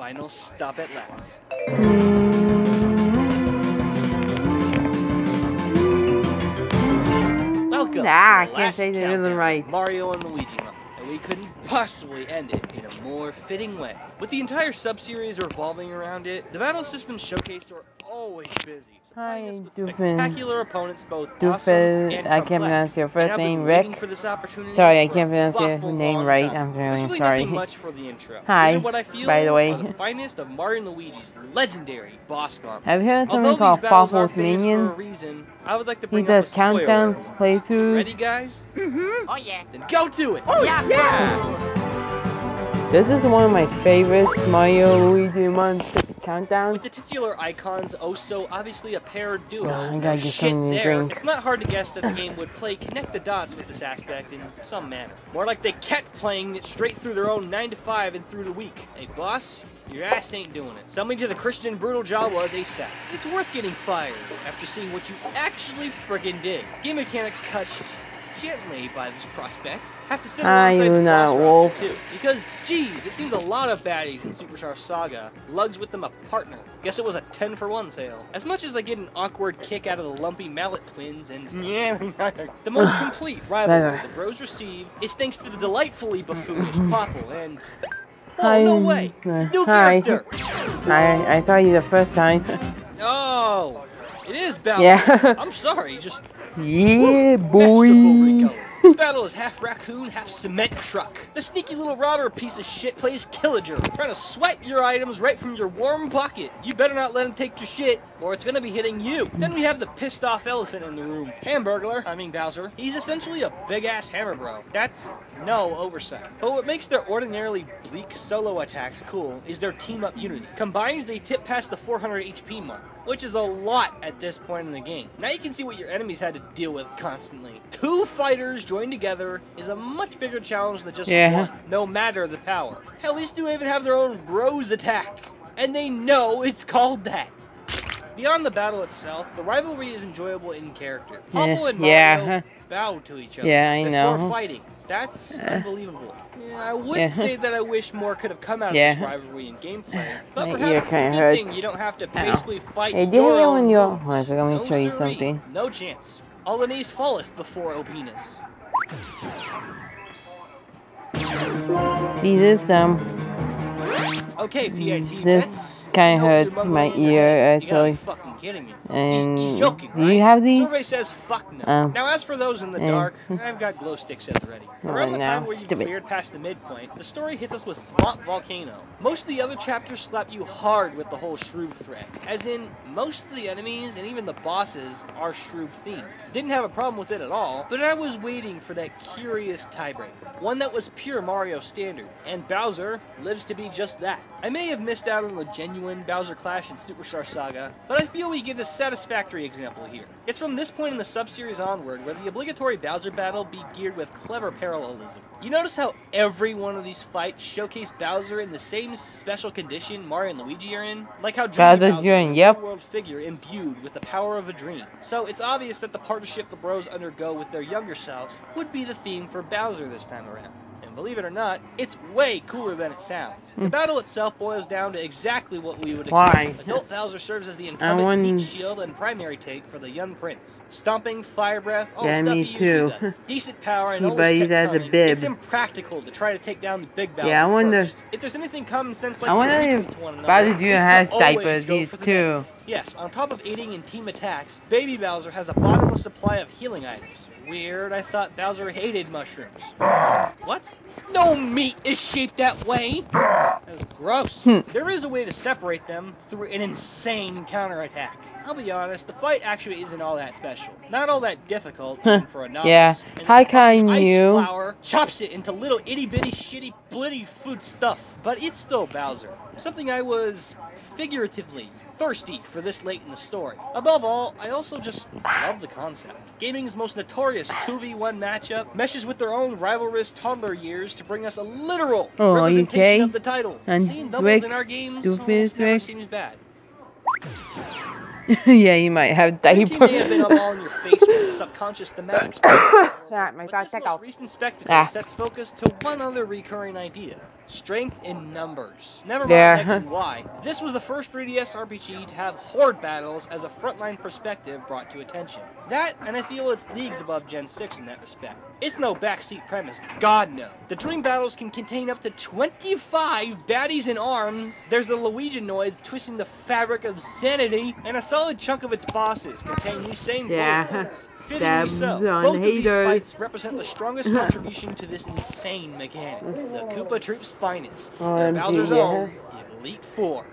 final stop at last. Welcome I to the can't last say the countdown rhythm right. of Mario and Luigi month, and we couldn't possibly end it in a more fitting way. With the entire sub-series revolving around it, the battle systems showcased are always busy, supplying us with spectacular opponents both awesome and I can't pronounce complex. your And first I've been name, waiting Rick. for this opportunity Sorry, I for can't a pronounce your thoughtful name long right. time. I'm There's really really sorry. nothing much for the intro. Hi, These are what I feel by the way. are the finest of Mario and Luigi's legendary boss gauntlets. Have you heard of something Although called these battles Fawful's are famous for a Minion? reason, I would like to He bring up a does spoiler countdowns, alert. playthroughs. Ready, guys? Mm-hmm. Oh, yeah. Then go to it! Oh, yeah! This is one of my favorite Mario Luigi months countdowns. With the titular icons oh so obviously a pair duo, I no gotta get shit something to there, drink. it's not hard to guess that the game would play connect the dots with this aspect in some manner. More like they kept playing it straight through their own 9 to 5 and through the week. Hey boss, your ass ain't doing it. Something to the Christian brutal Jawas ASAP. It's worth getting fired after seeing what you actually friggin' did. Game mechanics touched gently by this prospect. Have to sit alongside the boss roster too, because geez, it seems a lot of baddies in Superstar Saga lugs with them a partner. Guess it was a 10-for-1 sale. As much as I get an awkward kick out of the lumpy mallet twins and the most complete rivalry the bros receive is thanks to the delightfully buffoonish Popple and no way, the new character. I saw you the first time. Oh, it is Bowser. Yeah. I'm sorry, just Yeah, masterful, boy. Rico. This battle is half raccoon, half cement truck. The sneaky little router piece of shit plays Killager, trying to swipe your items right from your warm pocket. You better not let him take your shit, or it's gonna be hitting you. Then we have the pissed off elephant in the room. Bowser. He's essentially a big-ass hammer bro. That's no oversight. But what makes their ordinarily bleak solo attacks cool is their team-up unity. Combined, they tip past the 400 HP mark, which is a lot at this point in the game. Now you can see what your enemies had to deal with constantly. 2 fighters joined together is a much bigger challenge than just one, no matter the power. Hell, these 2 even have their own bros attack, and they know it's called that. Beyond the battle itself, the rivalry is enjoyable in character. Popple and Mario bow to each other before fighting. That's unbelievable. Yeah, I would say that I wish more could have come out of this rivalry in gameplay, but perhaps it's a good thing you don't have to basically fight your own moves. Let me show you something. No chance. All the knees falleth before Opinus. See this Okay, PIT. this kind of hurts my ear actually. Kidding me. And he's joking, do you have these? Survey says fuck no. Now as for those in the dark, I've got glow stick sets ready. Around the time where you cleared past the midpoint, the story hits us with Swamp Volcano. Most of the other chapters slap you hard with the whole Shroob threat. As in, most of the enemies and even the bosses are Shroob themed. Didn't have a problem with it at all, but I was waiting for that curious tiebreaker. One that was pure Mario standard, and Bowser lives to be just that. I may have missed out on the genuine Bowser Clash in Superstar Saga, but I feel we get a satisfactory example here. It's from this point in the sub-series onward where the obligatory Bowser battle be geared with clever parallelism. You notice how every one of these fights showcase Bowser in the same special condition Mario and Luigi are in? Like how Bowser is a world figure imbued with the power of a dream. So it's obvious that the partnership the bros undergo with their younger selves would be the theme for Bowser this time around. Believe it or not, it's way cooler than it sounds. The battle itself boils down to exactly what we would expect. Adult Bowser serves as the incumbent heat shield and primary take for the young prince. Stomping, fire breath, all the stuff he usually does. Decent power and always kept coming. It's impractical to try to take down the big Bowser first. If there's anything common sense like to one another, Bowser Jr. has diapers, these two. Yes, on top of aiding in team attacks, baby Bowser has a bottomless supply of healing items. Weird, I thought Bowser hated mushrooms. What? No meat is shaped that way! That's gross. There is a way to separate them through an insane counterattack. I'll be honest, the fight actually isn't all that special. Not all that difficult, even for a novice. Yeah, Ice flour chops it into little itty-bitty shitty blitty food stuff. But it's still Bowser. Something I was, figuratively, thirsty for this late in the story. Above all, I also just love the concept. Gaming's most notorious 2v1 matchup meshes with their own rivalrous toddler years to bring us a literal representation of the title. Seeing doubles in our games almost never seems bad. Yeah, you might have diaper. May have been up all in your face with subconscious thematics. But this most recent spectacle sets focus to one other recurring idea. Strength in numbers. Never mind X and Y. This was the first 3DS RPG to have horde battles as a frontline perspective brought to attention. That, and I feel it's leagues above Gen 6 in that respect. It's no backseat premise, God no. The dream battles can contain up to 25 baddies in arms. There's the Luiginoids twisting the fabric of sanity, and a solid chunk of its bosses contain these same bullet points. Fittingly so. Both of these fights represent the strongest contribution to this insane mechanic. The Koopa Troop's finest. They're Bowser's own Elite Four.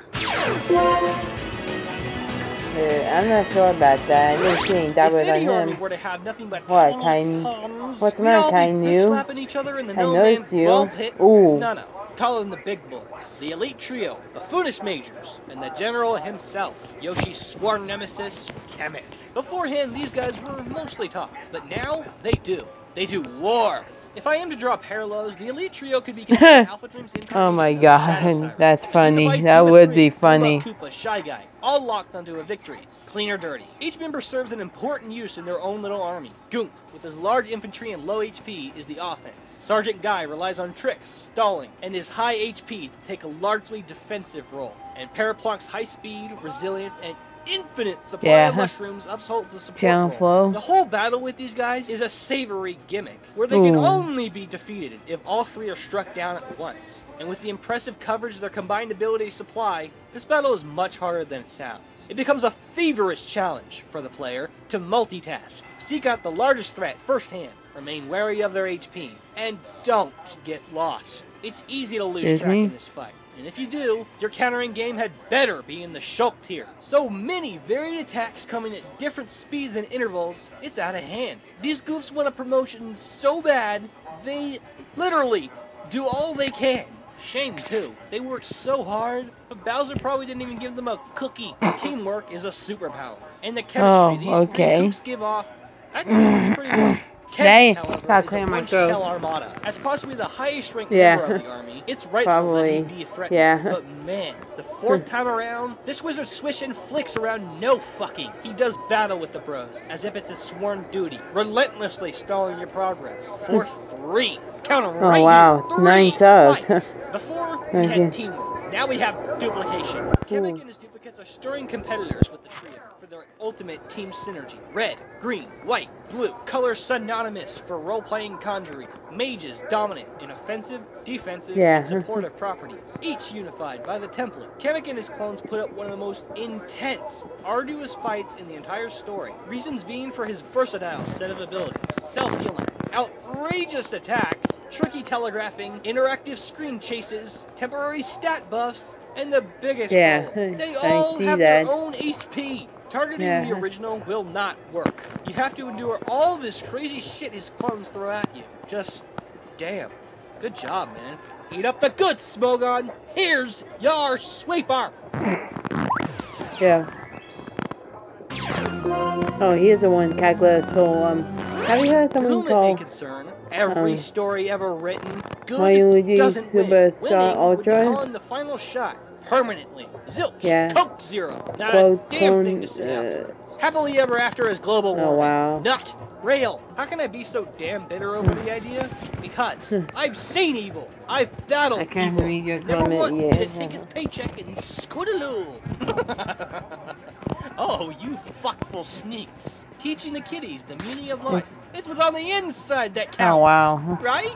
I'm not sure about that. I didn't see any double on him. Were to have nothing but what, Tiny? What's the matter, Tiny? Each other in the I noticed you. Ooh. No. Call them the big boys. The elite trio, the Foolish Majors, and the General himself, Yoshi's sworn nemesis, Kamek. Before him, these guys were mostly talk, but now they do. They do war. If I am to draw parallels, the elite trio could be considered Alpha Dream's incarnation. Oh my god, that's funny. That would be funny. Koopa, Shy Guy, all locked onto a victory. Clean or dirty. Each member serves an important use in their own little army. Goomp, with his large infantry and low HP, is the offense. Sergeant Guy relies on tricks, stalling, and his high HP to take a largely defensive role. And Paraplunk's high speed, resilience, and infinite supply of mushrooms uphold the support role. The whole battle with these guys is a savory gimmick, where they can only be defeated if all three are struck down at once. And with the impressive coverage their combined abilities supply, this battle is much harder than it sounds. It becomes a feverish challenge for the player to multitask, seek out the largest threat firsthand, remain wary of their HP, and don't get lost. It's easy to lose track in this fight. And if you do, your countering game had better be in the Shulk tier. So many varied attacks coming at different speeds and intervals, it's out of hand. These goofs want a promotion so bad, they literally do all they can. Shame too. They worked so hard, but Bowser probably didn't even give them a cookie. Teamwork is a superpower. And the chemistry these three goofs give off, that's pretty well. Kamek, however, is a one-shell armada. As possibly the highest-ranked member of the army, it's rightful that he'd be a threat. But man, the fourth time around, this wizard swish and flicks around no fucking. He does battle with the bros, as if it's a sworn duty, relentlessly stalling your progress. For 3. Count them right here. 3 fights. Before, we had teamwork. Now we have duplication. Kamek and his duplicates are stirring competitors with the trio for their ultimate team synergy. Red, green, white, blue. Colors synonymous for role-playing conjuring. Mages dominant in offensive, defensive, and supportive properties. Each unified by the template. Kamek and his clones put up one of the most intense, arduous fights in the entire story. Reasons being for his versatile set of abilities. Self-healing, outrageous attacks, tricky telegraphing, interactive screen chases, temporary stat buffs, and the biggest problem, they all have their own HP. Targeting the original will not work. You have to endure all this crazy shit his clones throw at you. Just, damn. Good job, man. Eat up the goods, Smogon. Here's your sweeper. Oh, here's the one calculator. So, have you heard someone called every story ever written, good doesn't win. Winning would be calling the final shot permanently. Zilch, Coke Zero. Not a damn thing to say afterwards. Happily Ever After is global warming. Not rail. How can I be so damn bitter over the idea? Because I've seen evil. I've battled evil. Read your Never once did it take its paycheck and scootaloo. Oh, you fuckful sneaks. Teaching the kiddies the meaning of life. It's what's on the inside that counts. Oh, wow. Right?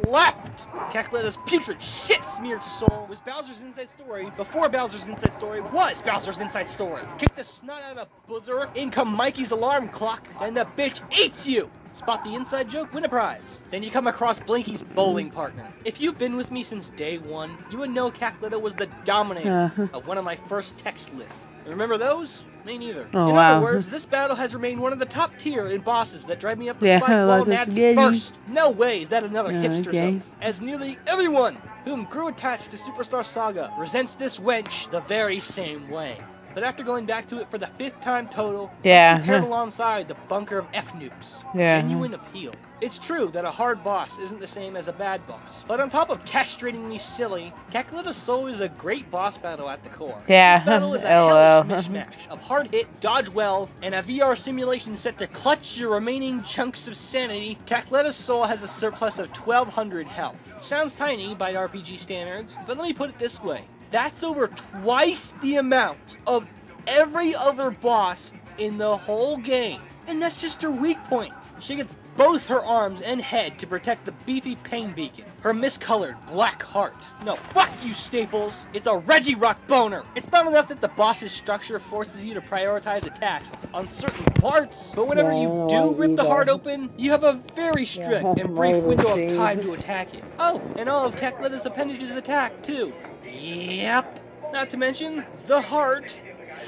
Left! Cackletta's putrid, shit-smeared soul was Bowser's Inside Story before Bowser's Inside Story was Bowser's Inside Story. Kick the snot out of Buzzer, in come Mikey's alarm clock, and the bitch eats you! Spot the inside joke, win a prize. Then you come across Blinky's bowling partner. If you've been with me since day one, you would know Cackletta was the dominator of one of my first text lists. Remember those? Me neither. In other words, this battle has remained one of the top tier in bosses that drive me up the spike wall Nads first. No way is that another hipster's oath, as nearly everyone whom grew attached to Superstar Saga resents this wench the very same way. but after going back to it for the 5th time total, Yeah. paired alongside the bunker of F-nukes. Yeah. Genuine appeal. It's true that a hard boss isn't the same as a bad boss, but on top of castratingly silly, Calculated Soul is a great boss battle at the core. Yeah. This battle is a hellish mishmash of hard hit, dodge well, and a VR simulation set to clutch your remaining chunks of sanity. Calculated Soul has a surplus of 1200 health. Sounds tiny by RPG standards, but let me put it this way. That's over twice the amount of every other boss in the whole game. And that's just her weak point. She gets both her arms and head to protect the beefy pain beacon. Her miscolored black heart. No, fuck you, Staples. It's a Reggie Rock boner. It's not enough that the boss's structure forces you to prioritize attacks on certain parts, but whenever you do rip the heart open, you have a very strict and brief window of time to attack it. Oh, and all of Calcula's appendages attack, too. Yep. Not to mention, the heart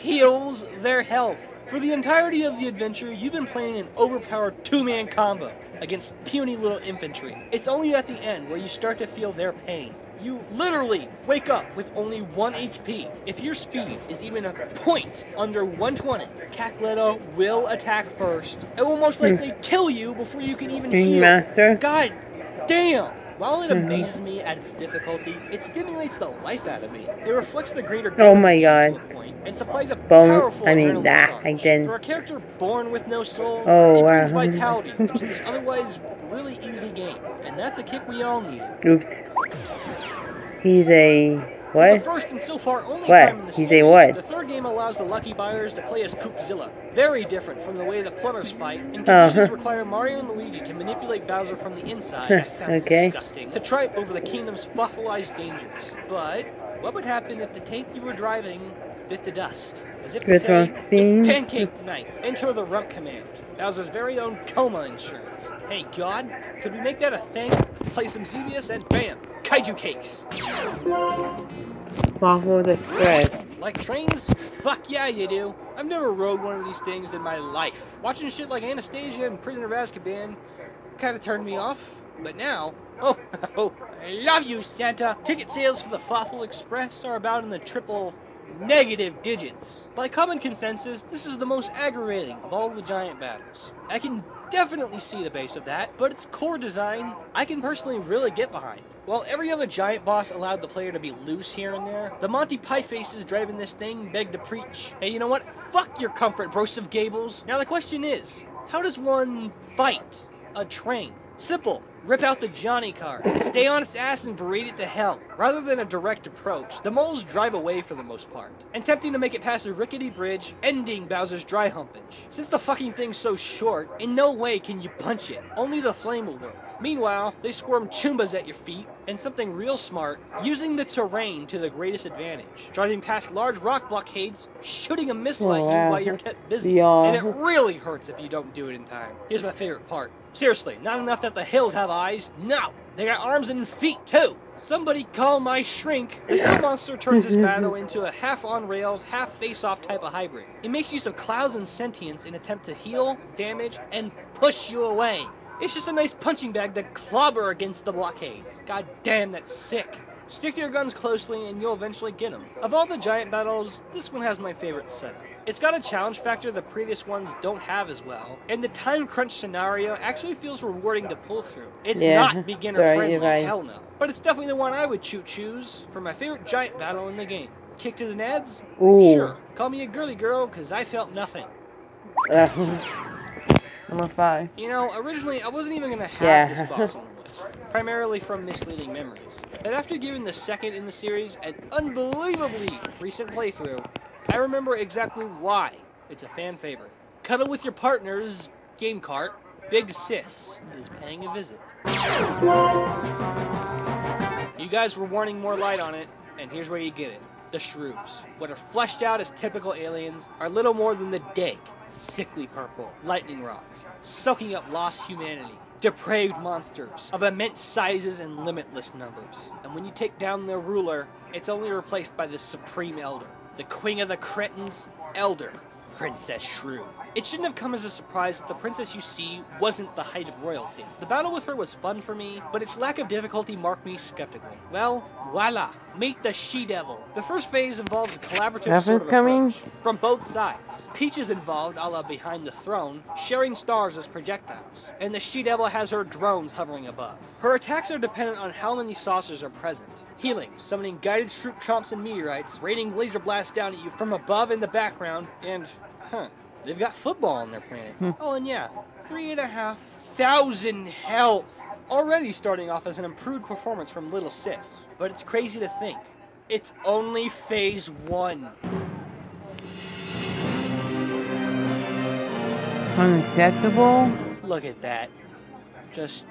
heals their health. For the entirety of the adventure, you've been playing an overpowered 2-man combo against puny little infantry. It's only at the end where you start to feel their pain. You literally wake up with only 1 HP. If your speed is even a point under 120, Cacleto will attack first. It will most likely kill you before you can even heal. Master. God damn! While it amazes me at its difficulty, it stimulates the life out of me. It reflects the greater good of the game to a point, and supplies a powerful adrenaline charge. For a character born with no soul, it brings vitality into this otherwise really easy game, and that's a kick we all need. Oops. He's a... what? For the first and so far only time in the series, a what? The 3rd game allows the lucky buyers to play as Koopzilla. Very different from the way the plumbers fight, and conditions require Mario and Luigi to manipulate Bowser from the inside, that sounds disgusting, to triumph over the kingdom's fossilized dangers. But what would happen if the tank you were driving bit the dust? As if to say, it's pancake night. Enter the rump command. Bowser's very own coma insurance. Hey God, could we make that a thing? Play some Xevious and bam, kaiju cakes. Waffles Express. Like trains? Fuck yeah, you do. I've never rode one of these things in my life. Watching shit like Anastasia and Prisoner of Azkaban kind of turned me off, but now, oh, I love you, Santa. Ticket sales for the Waffle Express are about in the triple negative digits. By common consensus, this is the most aggravating of all the giant battles. I can definitely see the base of that, but its core design, I can personally really get behind. While every other giant boss allowed the player to be loose here and there, the Monty Pie faces driving this thing beg to preach. Hey, you know what? Fuck your comfort, Brose of Gables. Now the question is, how does one fight a train? Simple. Rip out the Johnny car, stay on its ass and berate it to hell. Rather than a direct approach, the moles drive away for the most part, attempting to make it past a rickety bridge, ending Bowser's dry humpage. Since the fucking thing's so short, in no way can you punch it, only the flame will work. Meanwhile, they squirm Chumbas at your feet, and something real smart, using the terrain to the greatest advantage. Driving past large rock blockades, shooting a missile at you while you're kept busy. And it really hurts if you don't do it in time. Here's my favorite part. Seriously, not enough that the hills have eyes, no! They got arms and feet too! Somebody call my shrink. The hill monster turns this battle into a half-on-rails, half-face-off type of hybrid. It makes use of clouds and sentience in attempt to heal, damage, and push you away. It's just a nice punching bag to clobber against the blockades. God damn, that's sick. Stick to your guns closely and you'll eventually get them. Of all the giant battles, this one has my favorite setup. It's got a challenge factor the previous ones don't have as well, and the time crunch scenario actually feels rewarding to pull through. It's not beginner friendly, hell no. But it's definitely the one I would choose for my favorite giant battle in the game. Kick to the nads? Ooh. Sure. Call me a girly girl, cause I felt nothing. Number 5. You know, originally I wasn't even gonna have this boss on the list, primarily from misleading memories. But after giving the second in the series an unbelievably recent playthrough, I remember exactly why it's a fan favorite. Cuddle with your partner's game cart, Big Sis is paying a visit. You guys were wanting more light on it, and here's where you get it. The Shrews, what are fleshed out as typical aliens, are little more than the dank, sickly purple lightning rods, soaking up lost humanity. Depraved monsters of immense sizes and limitless numbers. And when you take down their ruler, it's only replaced by the Supreme Elder. The Queen of the Cretins, Elder, Princess Shrew. It shouldn't have come as a surprise that the princess you see wasn't the height of royalty. The battle with her was fun for me, but its lack of difficulty marked me skeptical. Well, voila, meet the She-Devil. The first phase involves a collaborative sort of approach from both sides. Peach is involved, a la Behind the Throne, sharing stars as projectiles, and the She-Devil has her drones hovering above. Her attacks are dependent on how many saucers are present. Healing, summoning guided Shroop Chomps and meteorites, raining laser blasts down at you from above in the background, and, they've got football on their planet. Oh, and yeah, 3,500 health. Already starting off as an improved performance from Little Sis. But it's crazy to think. It's only phase 1. Unacceptable? Look at that. Just,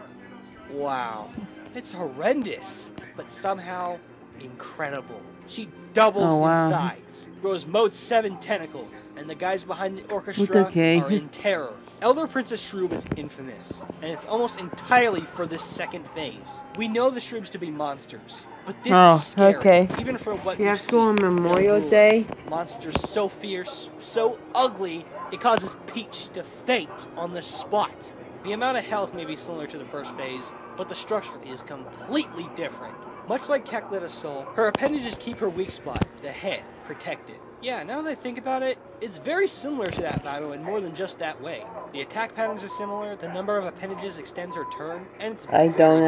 wow. It's horrendous, but somehow incredible. She doubles in size, grows Mode 7 tentacles, and the guys behind the orchestra are in terror. Elder Princess Shroom is infamous, and it's almost entirely for this second phase. We know the Shrooms to be monsters, but this is scary, even for what we've seen. On Memorial Day. Monsters so fierce, so ugly, it causes Peach to faint on the spot. The amount of health may be similar to the first phase, but the structure is completely different. Much like Kaklita's soul, her appendages keep her weak spot, the head, protected. Yeah, now that I think about it, it's very similar to that battle in more than just that way. The attack patterns are similar, the number of appendages extends her turn, and it's I don't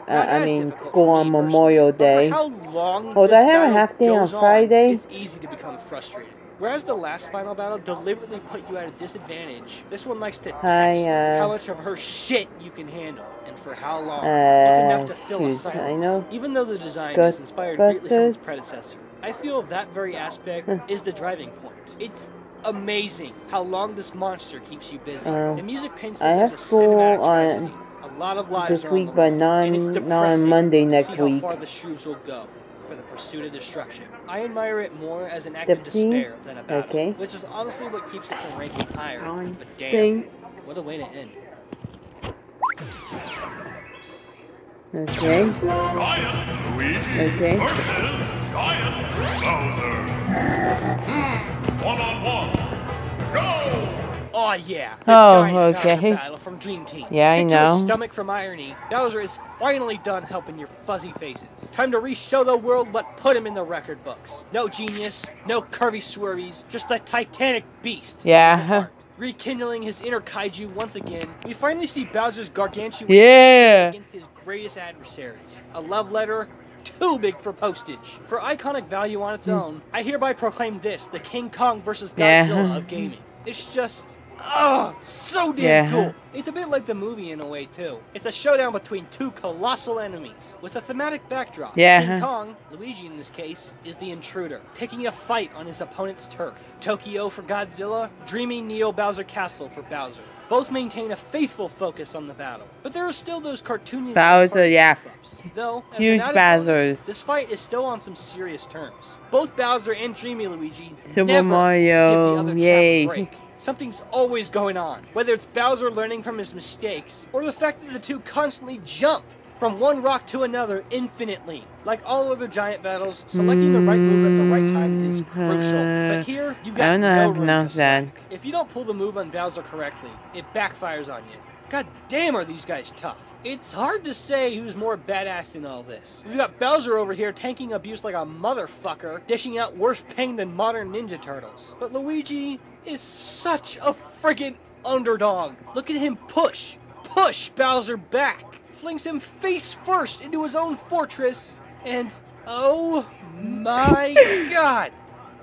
have school on Memorial Day. For how long I this have a battle half day on goes Friday. It's easy to become frustrated. Whereas the last final battle deliberately put you at a disadvantage, this one likes to test how much of her shit you can handle, and for how long. It's enough to fill a silence. Even though the design is inspired greatly from its predecessor, I feel that very aspect is the driving point. It's amazing how long this monster keeps you busy. The music paints this as a cinematic tragedy. A lot of lives are on the line, and it's depressing Monday to next see week. how far the Shrooms will go for the pursuit of destruction. I admire it more as an act of despair than a battle, which is honestly what keeps it from ranking higher. But damn, what a way to end. Giant Luigi versus Giant Bowser. One-on-one. Go! Oh yeah, the giant Bowser battle from Dream Team. Yeah, I know. Sick to his stomach from irony, Bowser is finally done helping your fuzzy faces. Time to re-show the world what put him in the record books. No genius, no curvy swervies, just a titanic beast. Yeah. Rekindling his inner kaiju once again, we finally see Bowser's gargantuan against his greatest adversaries. A love letter too big for postage. For iconic value on its own, I hereby proclaim this, the King Kong vs. Godzilla of gaming. It's just, so damn cool. It's a bit like the movie in a way too. It's a showdown between two colossal enemies with a thematic backdrop. King Kong, Luigi in this case, is the intruder, taking a fight on his opponent's turf. Tokyo for Godzilla, dreamy Neo Bowser Castle for Bowser. Both maintain a faithful focus on the battle, but there are still those cartoony Bowser, Though, as huge Bowsers. This fight is still on some serious terms. Both Bowser and Dreamy Luigi Super Mario, give the other chap a break. Something's always going on, whether it's Bowser learning from his mistakes, or the fact that the two constantly jump from one rock to another infinitely. Like all other giant battles, selecting the right move at the right time is crucial. But here, you got no room to slack. If you don't pull the move on Bowser correctly, it backfires on you. God damn, are these guys tough. It's hard to say who's more badass in all this. We've got Bowser over here tanking abuse like a motherfucker, dishing out worse pain than modern Ninja Turtles. But Luigi is such a friggin' underdog. Look at him push Bowser back, flings him face first into his own fortress, and oh my god,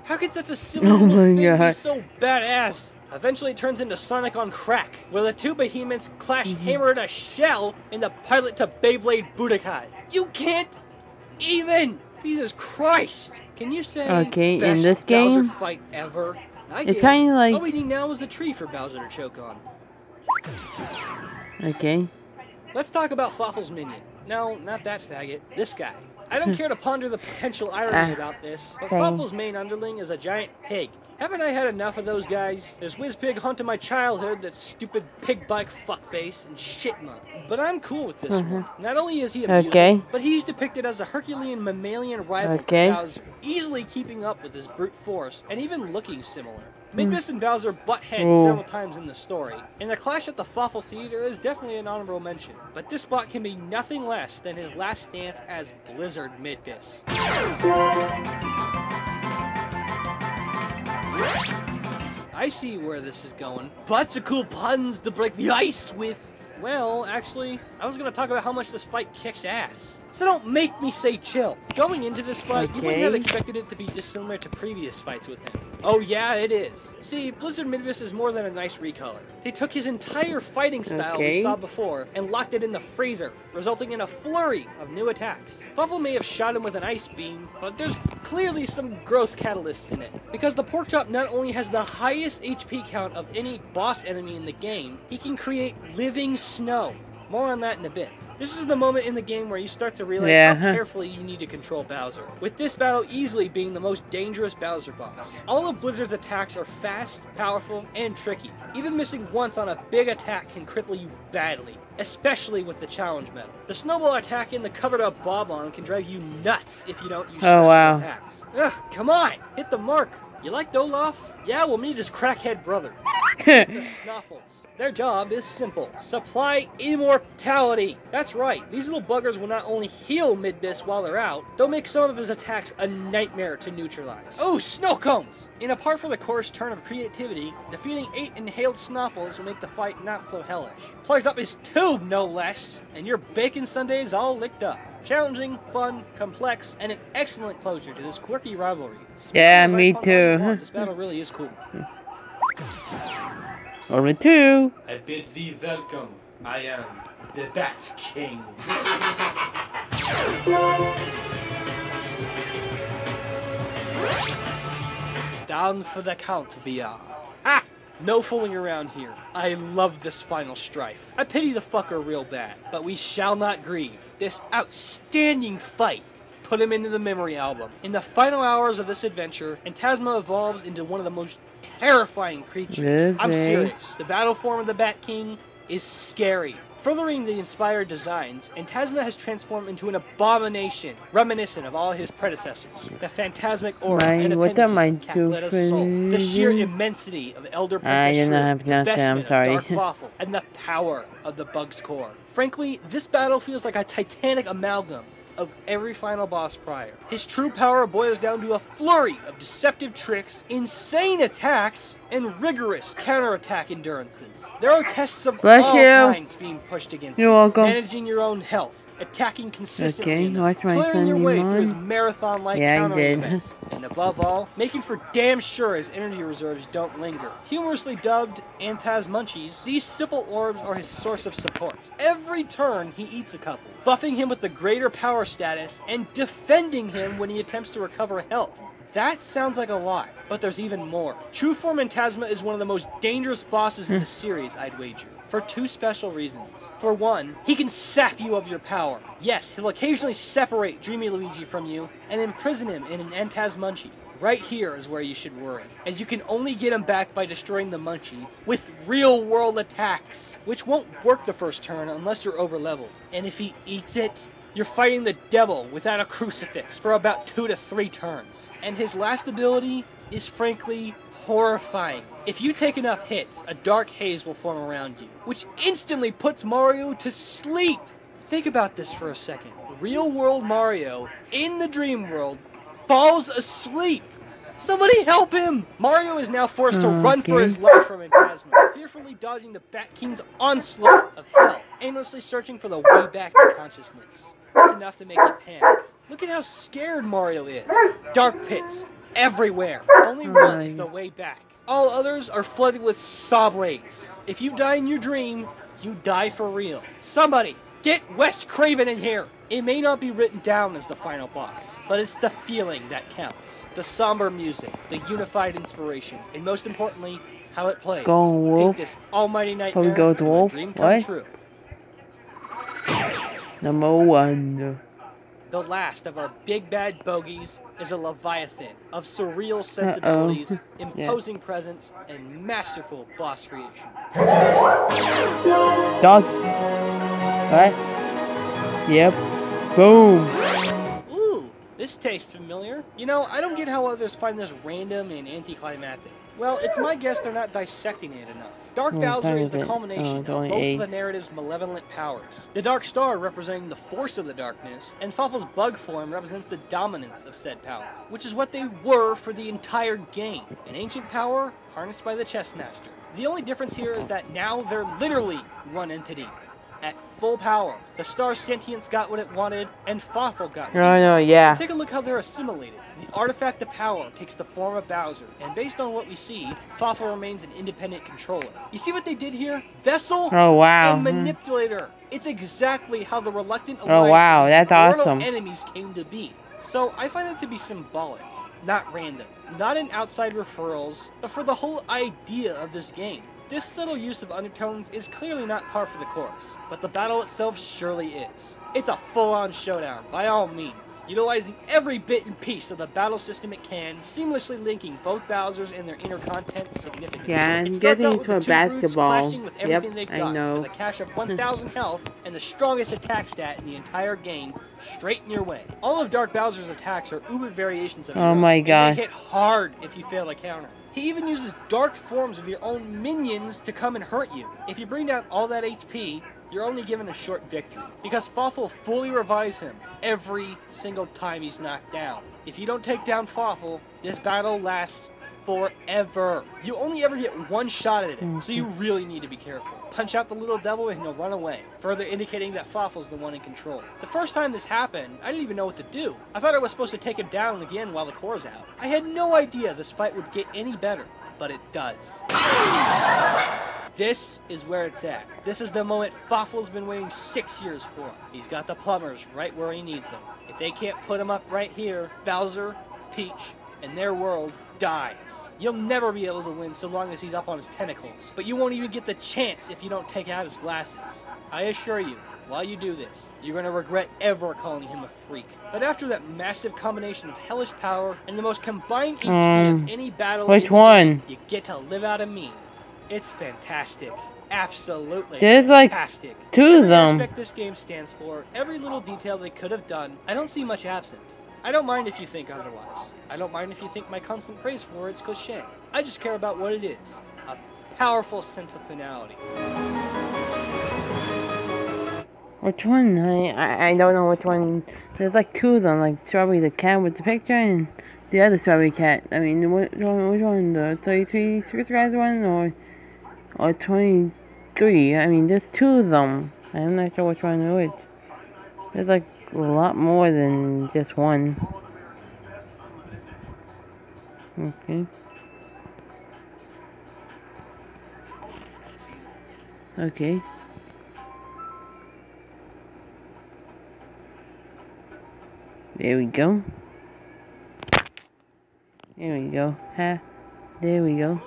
how could such a simple thing be so badass? Eventually it turns into Sonic on crack, where the two behemoths clash hammer to shell in the pilot to Beyblade Budokai. You can't even! Jesus Christ! Can you say best in this game, Bowser fight ever? It's kind of like... All we need now is the tree for Bowser to choke on. Let's talk about Fawful's minion. No, not that faggot. This guy. I don't care to ponder the potential irony about this, but Fawful's main underling is a giant pig. Haven't I had enough of those guys? There's Whizpig haunting my childhood, that stupid pig bike fuckface, and shitmunk. But I'm cool with this one. Not only is he amusing, but he's depicted as a Herculean mammalian rival to Bowser, easily keeping up with his brute force, and even looking similar. Midbus and Bowser butt heads several times in the story, and the clash at the Fawful Theater is definitely an honorable mention. But this spot can be nothing less than his last stance as Blizzard Midbus. I see where this is going. Buttsicle puns to break the ice with. Well, actually, I was going to talk about how much this fight kicks ass. So don't make me say chill. Going into this fight, you wouldn't have expected it to be dissimilar to previous fights with him. Oh yeah, it is. See, Blizzard Midbus is more than a nice recolor. They took his entire fighting style we saw before and locked it in the freezer, resulting in a flurry of new attacks. Fawful may have shot him with an ice beam, but there's clearly some growth catalysts in it. Because the Porkchop not only has the highest HP count of any boss enemy in the game, he can create living snow. More on that in a bit. This is the moment in the game where you start to realize how carefully you need to control Bowser, with this battle easily being the most dangerous Bowser boss. All of Blizzard's attacks are fast, powerful, and tricky. Even missing once on a big attack can cripple you badly, especially with the challenge medal. The snowball attack in the covered up Bob-on can drive you nuts if you don't use special attacks. Ugh, come on, hit the mark. You liked Olaf? Yeah, we'll meet his crackhead brother. The Snuffles. Their job is simple. Supply immortality. That's right, these little buggers will not only heal Midbus while they're out, they'll make some of his attacks a nightmare to neutralize. Oh, snow cones! And apart from the course turn of creativity, defeating 8 inhaled Snuffles will make the fight not so hellish. Plugs up his tube, no less, and your bacon sundae's all licked up. Challenging, fun, complex, and an excellent closure to this quirky rivalry. Yeah, me too. This battle really is cool. Only 2. I bid thee welcome. I am the Bat King. Down for the count, VR. Ah! No fooling around here. I love this final strife. I pity the fucker real bad, but we shall not grieve. This outstanding fight put him into the memory album. In the final hours of this adventure, Phantasma evolves into one of the most terrifying creatures. I'm serious. The battle form of the Bat King is scary. Furthering the inspired designs, Phantasma has transformed into an abomination, reminiscent of all his predecessors. The phantasmic aura and appendages of Capletta's soul. The sheer immensity of Elder Princess Shrew, the investment of Dark Waffle, and the power of the Bug's core. Frankly, this battle feels like a titanic amalgam of every final boss prior. His true power boils down to a flurry of deceptive tricks, insane attacks, and rigorous counterattack endurances. There are tests of all kinds being pushed against you. Managing your own health, attacking consistently, clearing your way through his marathon-like counter events, and above all, making for damn sure his energy reserves don't linger. Humorously dubbed Antasmunchies, these simple orbs are his source of support. Every turn, he eats a couple, buffing him with the greater power status and defending him when he attempts to recover health. That sounds like a lot, but there's even more. True Form Phantasma is one of the most dangerous bosses in the series, I'd wager. For 2 special reasons. For one, he can sap you of your power. Yes, he'll occasionally separate Dreamy Luigi from you and imprison him in an Antasmunchie. Right here is where you should worry, as you can only get him back by destroying the Munchie with real-world attacks, which won't work the first turn unless you're over-leveled. And if he eats it, you're fighting the devil without a crucifix for about 2 to 3 turns. And his last ability is frankly horrifying. If you take enough hits, a dark haze will form around you, which instantly puts Mario to sleep. Think about this for a second. Real-world Mario, in the dream world, falls asleep. Somebody help him! Mario is now forced to run for his life from Phantasma, fearfully dodging the Bat King's onslaught of hell, aimlessly searching for the way back to consciousness. It's enough to make you panic. Look at how scared Mario is. Dark pits everywhere. Only one is the way back. All others are flooded with saw blades. If you die in your dream, you die for real. Somebody, get Wes Craven in here! It may not be written down as the final boss, but it's the feeling that counts. The somber music, the unified inspiration, and most importantly, how it plays. Paint this almighty nightmare into a dream come true. Number 1. The last of our big bad bogeys is a Leviathan of surreal sensibilities, imposing presence, and masterful boss creation. Dog. What? Yep. Boom. Ooh, this tastes familiar. You know, I don't get how others find this random and anticlimactic. Well, it's my guess they're not dissecting it enough. Dark Bowser is the culmination of both of the narrative's malevolent powers. The Dark Star representing the force of the darkness, and Fawful's bug form represents the dominance of said power, which is what they were for the entire game. An ancient power harnessed by the chess master. The only difference here is that now they're literally one entity. At full power, the star's sentience got what it wanted, and Fawful got what it wanted. No, yeah. Take a look how they're assimilated. The artifact of power takes the form of Bowser, and based on what we see, Fawful remains an independent controller. You see what they did here? Vessel and manipulator. It's exactly how the reluctant alliance of mortal enemies came to be. So I find it to be symbolic, not random. Not in outside referrals, but for the whole idea of this game. This subtle use of undertones is clearly not par for the course, but the battle itself surely is. It's a full-on showdown, by all means, utilizing every bit and piece of the battle system it can, seamlessly linking both Bowsers and their inner content significantly. Yeah, I'm getting into a basketball. Clashing with everything they've got, I know. With a cache of 1,000 health and the strongest attack stat in the entire game, straight in your way. All of Dark Bowser's attacks are uber variations of your own, my god. And they hit hard if you fail to counter. He even uses dark forms of your own minions to come and hurt you. If you bring down all that HP, you're only given a short victory, because Fawful fully revives him every single time he's knocked down. If you don't take down Fawful, this battle lasts forever. You only ever get one shot at it, so you really need to be careful. Punch out the little devil and he'll run away, further indicating that Fawful's the one in control. The first time this happened, I didn't even know what to do. I thought I was supposed to take him down again while the core's out. I had no idea this fight would get any better, but it does. This is where it's at. This is the moment Fawful's been waiting 6 years for. He's got the plumbers right where he needs them. If they can't put him up right here, Bowser, Peach, and their world dies. You'll never be able to win so long as he's up on his tentacles, but you won't even get the chance if you don't take out his glasses. I assure you, while you do this, you're going to regret ever calling him a freak. But after that massive combination of hellish power and the most combined HP of any battle game, you get to live out a meme. It's fantastic. Absolutely There's fantastic. Like 2 of them. Every aspect this game stands for, every little detail they could have done, I don't see much absent. I don't mind if you think otherwise. I don't mind if you think my constant praise for it's cliche. I just care about what it is. A powerful sense of finality. Which one? I don't know which one. There's like 2 of them, like Strawberry the cat with the picture and the other Strawberry cat. I mean, which one? The 33 Secret Guys one or 23? I mean, there's 2 of them. I'm not sure which one is which. There's like a lot more than just one. Okay. Okay. There we go. There we go. Ha. There we go.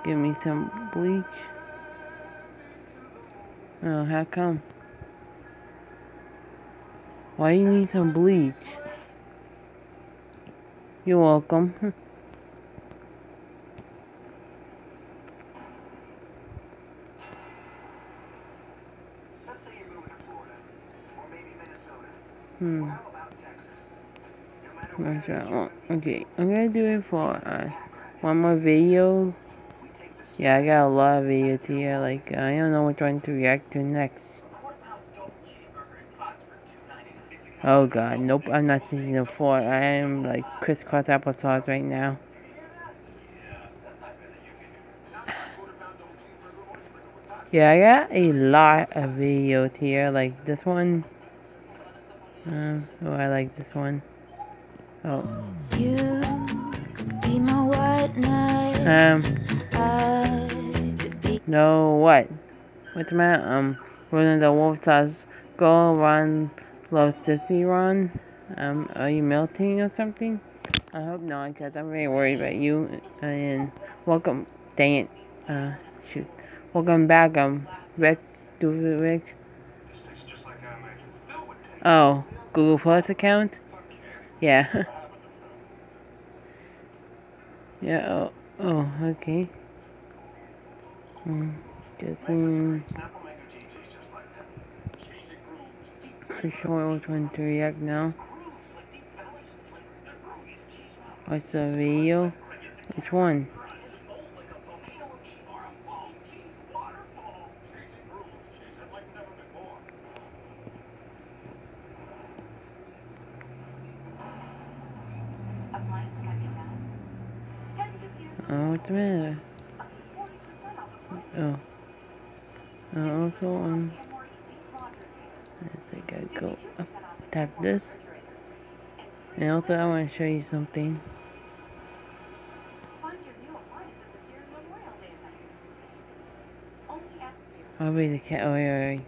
Give me some bleach. Oh, how come? Why you need some bleach? You're welcome. Let's say you're moving to Florida, or maybe Minnesota. How about Texas? No matter Okay, I'm gonna do it for one more video. Yeah, I got a lot of videos here. Like I don't know which one to react to next. Oh god, nope, I'm not choosing the 4. I am like crisscross applesauce right now. Yeah, I got a lot of videos here, like this one. Oh, I like this one. Oh. You be my white knight. No, what? What's the matter? Running the wolf says, go run. Loves to see Ron. Are you melting or something? I hope not, because I'm very worried about you. And welcome, dang it. Shoot. Welcome back, Rick. Rick. Oh, Google Plus account? Yeah. Yeah, oh, okay. Guessing. Pretty sure which one to react now. What's the video? Which one? Oh, what's the matter? Oh. Also, let's say I go up, tap this. And also, I want to show you something. I'll be the cat. Oh, wait.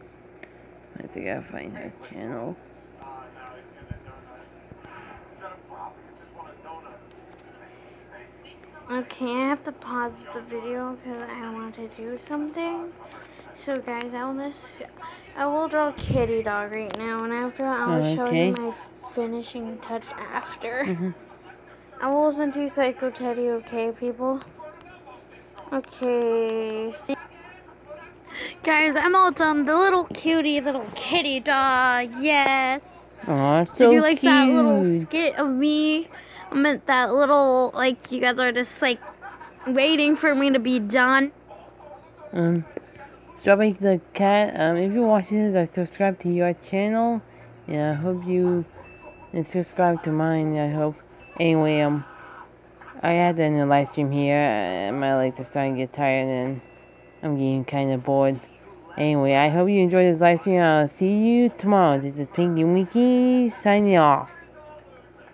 I think I gotta find her channel. Okay, I have to pause the video because I want to do something. So guys, I will draw Kitty Dog right now, and after I'll show you my finishing touch after. I will listen to Psycho Teddy, okay, people? Okay, see. Guys, I'm all done. The little cutie little kitty dog, yes. Aw, so Did you like cute. that little skit of me? I meant that little, like, you guys are just, like, waiting for me to be done. Strawberry the cat, if you're watching this, I subscribe to your channel. Yeah, I hope you subscribe to mine, I hope. Anyway, I had to end the live stream here. My legs are starting to get tired and I'm getting kind of bored. Anyway, I hope you enjoyed this live stream. I'll see you tomorrow. This is Pinky Winky signing off.